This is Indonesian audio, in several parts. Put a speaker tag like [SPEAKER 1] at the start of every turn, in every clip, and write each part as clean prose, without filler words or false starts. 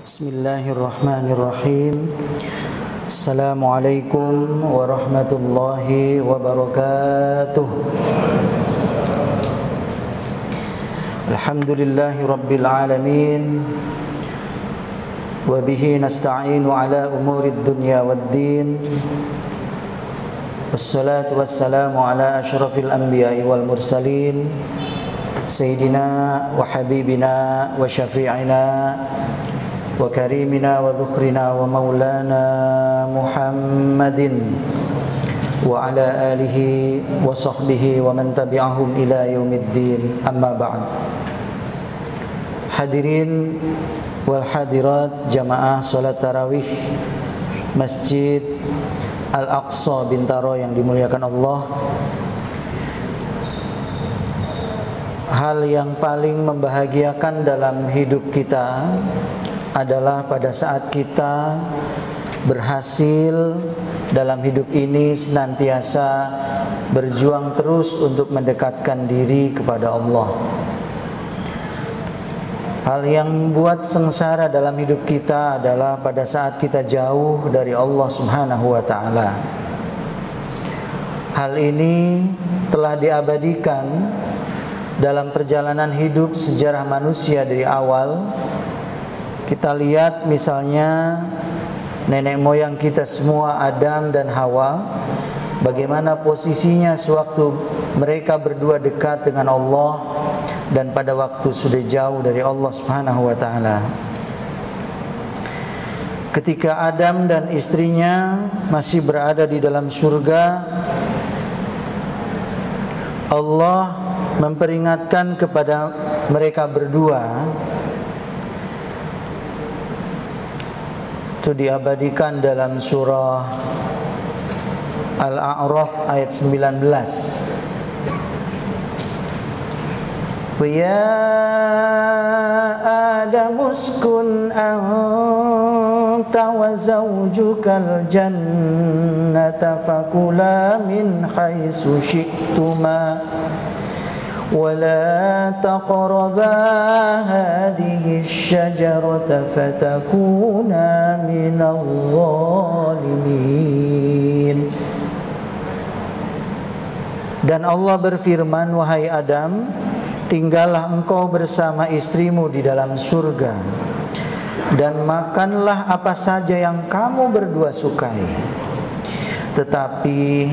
[SPEAKER 1] Bismillahirrahmanirrahim. Assalamualaikum warahmatullahi wabarakatuh. Alhamdulillahi rabbil alamin. Wa bihi nasta'inu ala umurid dunya waddin. Wassalatu wassalamu ala asyrafil anbiya'i wal mursalin, Sayyidina wa habibina wa syafi'ina wa karimina wa dhukhrina wa maulana Muhammadin wa ala alihi wa sahbihi wa man tabi'ahum ila yaumiddin, amma ba'd. Hadirin wal hadirat jamaah salat tarawih Masjid Al-Aqsa Bintaro yang dimuliakan Allah. Hal yang paling membahagiakan dalam hidup kita adalah pada saat kita berhasil dalam hidup ini senantiasa berjuang terus untuk mendekatkan diri kepada Allah. Hal yang membuat sengsara dalam hidup kita adalah pada saat kita jauh dari Allah Subhanahu wa ta'ala. Hal ini telah diabadikan dalam perjalanan hidup sejarah manusia dari awal. Kita lihat misalnya nenek moyang kita semua, Adam dan Hawa, bagaimana posisinya sewaktu mereka berdua dekat dengan Allah dan pada waktu sudah jauh dari Allah Subhanahu wa ta'ala. Ketika Adam dan istrinya masih berada di dalam surga, Allah memperingatkan kepada mereka berdua. Itu diabadikan dalam surah Al-A'raf ayat 19. Ya Adam uskun anta wa zawjukal jannata fakula min haitsu syi'tuma ولا تقربا هذه الشجرة فتكونا من الظالمين. Dan Allah berfirman, wahai Adam, tinggallah engkau bersama istrimu di dalam surga dan makanlah apa saja yang kamu berdua sukai. Tetapi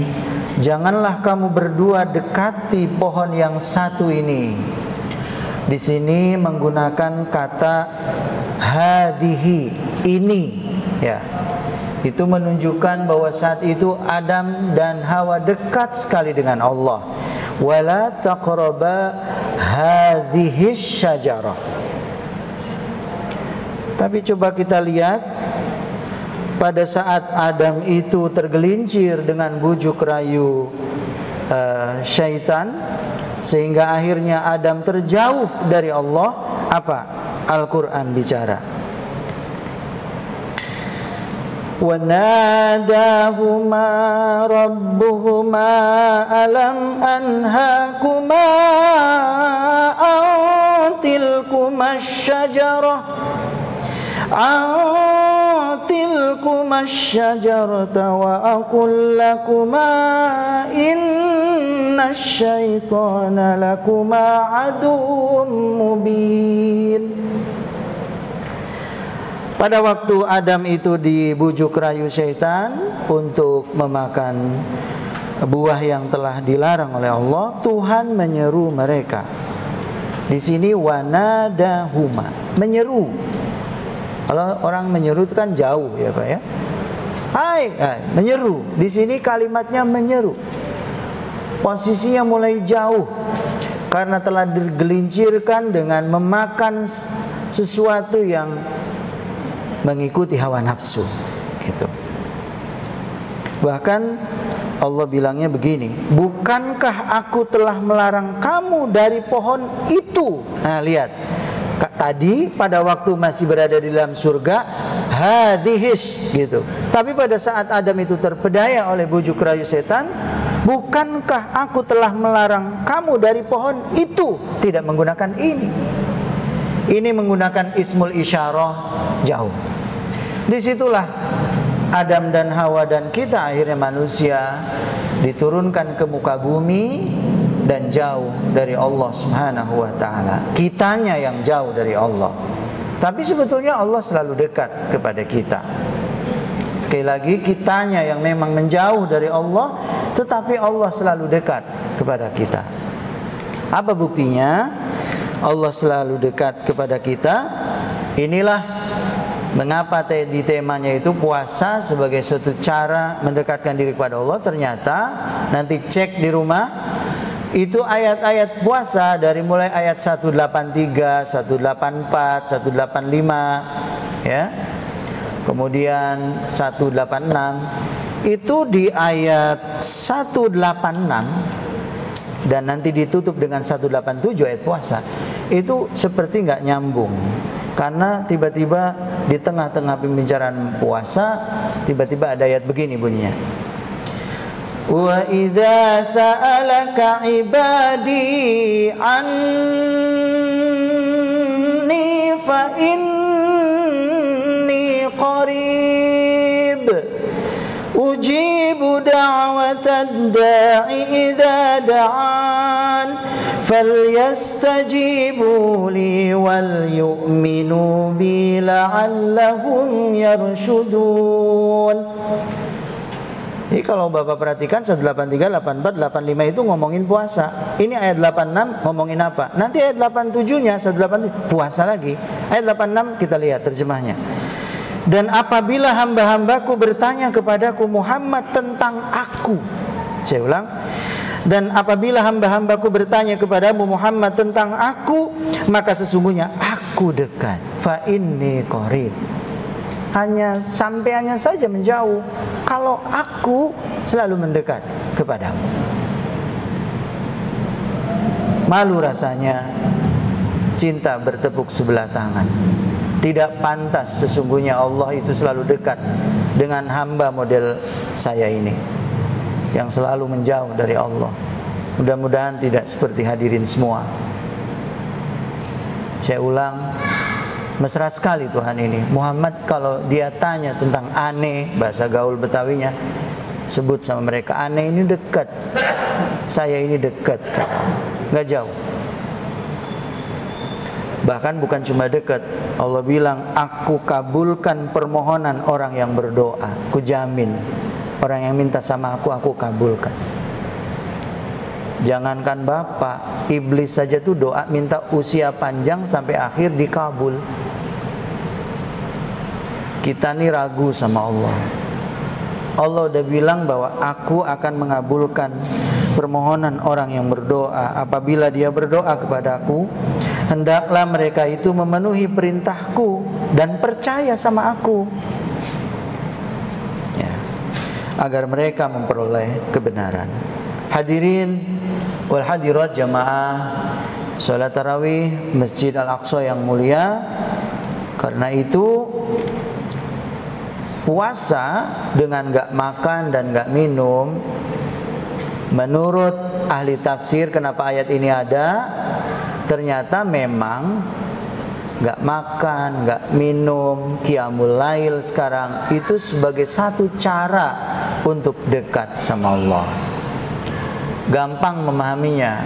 [SPEAKER 1] janganlah kamu berdua dekati pohon yang satu ini. Di sini menggunakan kata hadhihi, ini, ya. Itu menunjukkan bahwa saat itu Adam dan Hawa dekat sekali dengan Allah. Wala taqraba hadhihi syajarah. Tapi coba kita lihat, pada saat Adam itu tergelincir dengan bujuk rayu syaitan, sehingga akhirnya Adam terjauh dari Allah, apa Al-Quran bicara? Wa nadahuma rabbuhuma alam anhakuma antilkuma syajarah tilkuma syajarata wa aqul lakuma inna syaitana lakuma aduwwum mubin. Pada waktu Adam itu dibujuk rayu syaitan untuk memakan buah yang telah dilarang oleh Allah, Tuhan menyeru mereka. Di sini wanadahuma, menyeru. Kalau orang menyeru itu kan jauh, ya Pak ya. Hai, menyeru. Di sini kalimatnya menyeru. Posisinya mulai jauh karena telah digelincirkan dengan memakan sesuatu yang mengikuti hawa nafsu, gitu. Bahkan Allah bilangnya begini, bukankah aku telah melarang kamu dari pohon itu? Nah, lihat. Tadi pada waktu masih berada di dalam surga, hadihis, gitu. Tapi pada saat Adam itu terpedaya oleh bujuk rayu setan, bukankah aku telah melarang kamu dari pohon itu? Tidak menggunakan ini. Ini menggunakan ismul isyarah, jauh. Disitulah Adam dan Hawa dan kita akhirnya manusia diturunkan ke muka bumi dan jauh dari Allah Subhanahu wa ta'ala. Kitanya yang jauh dari Allah. Tapi sebetulnya Allah selalu dekat kepada kita. Sekali lagi, kitanya yang memang menjauh dari Allah, tetapi Allah selalu dekat kepada kita. Apa buktinya? Allah selalu dekat kepada kita. Inilah mengapa di temanya itu puasa sebagai suatu cara mendekatkan diri kepada Allah. Ternyata nanti cek di rumah, itu ayat-ayat puasa dari mulai ayat 183, 184, 185 ya. Kemudian 186 itu di ayat 186 dan nanti ditutup dengan 187 ayat puasa. Itu seperti nggak nyambung. Karena tiba-tiba di tengah-tengah pembicaraan puasa tiba-tiba ada ayat begini bunyinya. Wa idza sa'alaka ibadi anni fa inni qarib ujibu da'watad da'i idza da'an falyastajibu li wal yu'minu bi la'allahum yarshudun. Jadi kalau Bapak perhatikan 183, 84, 85 itu ngomongin puasa. Ini ayat 86 ngomongin apa? Nanti ayat 87-nya 187 puasa lagi. Ayat 86 kita lihat terjemahnya. Dan apabila hamba-hambaku bertanya kepadaku Muhammad tentang aku. Saya ulang. Dan apabila hamba-hambaku bertanya kepadamu Muhammad tentang aku, maka sesungguhnya aku dekat. Fa inni qarib. Hanya saja menjauh. Kalau aku selalu mendekat kepadamu. Malu rasanya cinta bertepuk sebelah tangan. Tidak pantas sesungguhnya Allah itu selalu dekat dengan hamba model saya ini yang selalu menjauh dari Allah. Mudah-mudahan tidak seperti hadirin semua. Saya ulang, mesra sekali Tuhan ini. Muhammad kalau dia tanya tentang aneh, bahasa gaul Betawinya, sebut sama mereka, aneh ini dekat, saya ini dekat, nggak jauh. Bahkan bukan cuma dekat, Allah bilang, aku kabulkan permohonan orang yang berdoa. Aku jamin, orang yang minta sama aku kabulkan. Jangankan Bapak, iblis saja tuh doa minta usia panjang sampai akhir dikabul. Kita nih ragu sama Allah. Allah udah bilang bahwa aku akan mengabulkan permohonan orang yang berdoa. Apabila dia berdoa kepadaku, hendaklah mereka itu memenuhi perintahku dan percaya sama aku, ya, agar mereka memperoleh kebenaran. Hadirin wal hadirat jamaah salat tarawih Masjid Al-Aqsa yang mulia. Karena itu puasa dengan gak makan dan gak minum, menurut ahli tafsir kenapa ayat ini ada, ternyata memang gak makan, gak minum, qiyamul lail sekarang itu sebagai satu cara untuk dekat sama Allah. Gampang memahaminya.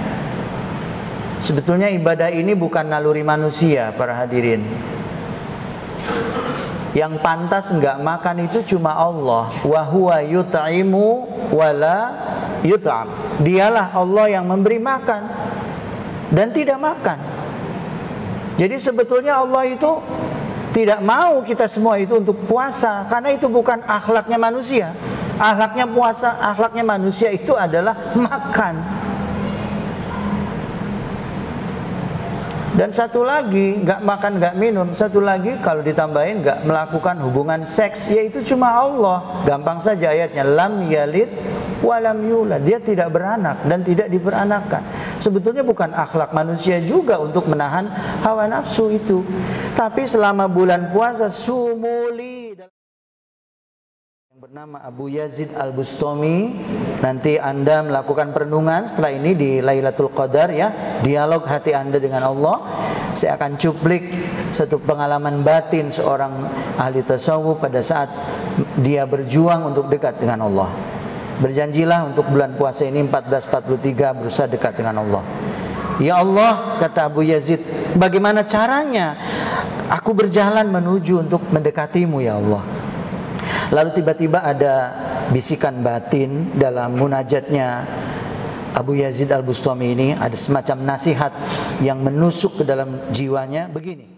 [SPEAKER 1] Sebetulnya ibadah ini bukan naluri manusia, para hadirin. Yang pantas enggak makan itu cuma Allah. Wa huwa yut'imu wala yut'am. Dialah Allah yang memberi makan dan tidak makan. Jadi sebetulnya Allah itu tidak mau kita semua itu untuk puasa, karena itu bukan akhlaknya manusia. Akhlaknya puasa, akhlaknya manusia itu adalah makan. Dan satu lagi, gak makan, gak minum. Satu lagi, kalau ditambahin gak melakukan hubungan seks, yaitu cuma Allah. Gampang saja ayatnya, lam yalid walam yulad. Dia tidak beranak dan tidak diperanakkan. Sebetulnya bukan akhlak manusia juga untuk menahan hawa nafsu itu. Tapi selama bulan puasa, sumuli bernama Abu Yazid Al-Bustami. Nanti Anda melakukan perenungan setelah ini di Lailatul Qadar ya, dialog hati Anda dengan Allah. Saya akan cuplik satu pengalaman batin seorang ahli tasawuf pada saat dia berjuang untuk dekat dengan Allah. Berjanjilah untuk bulan puasa ini 1443 berusaha dekat dengan Allah. Ya Allah, kata Abu Yazid, bagaimana caranya aku berjalan menuju untuk mendekatimu ya Allah. Lalu tiba-tiba ada bisikan batin dalam munajatnya Abu Yazid Al-Bustami ini, ada semacam nasihat yang menusuk ke dalam jiwanya begini.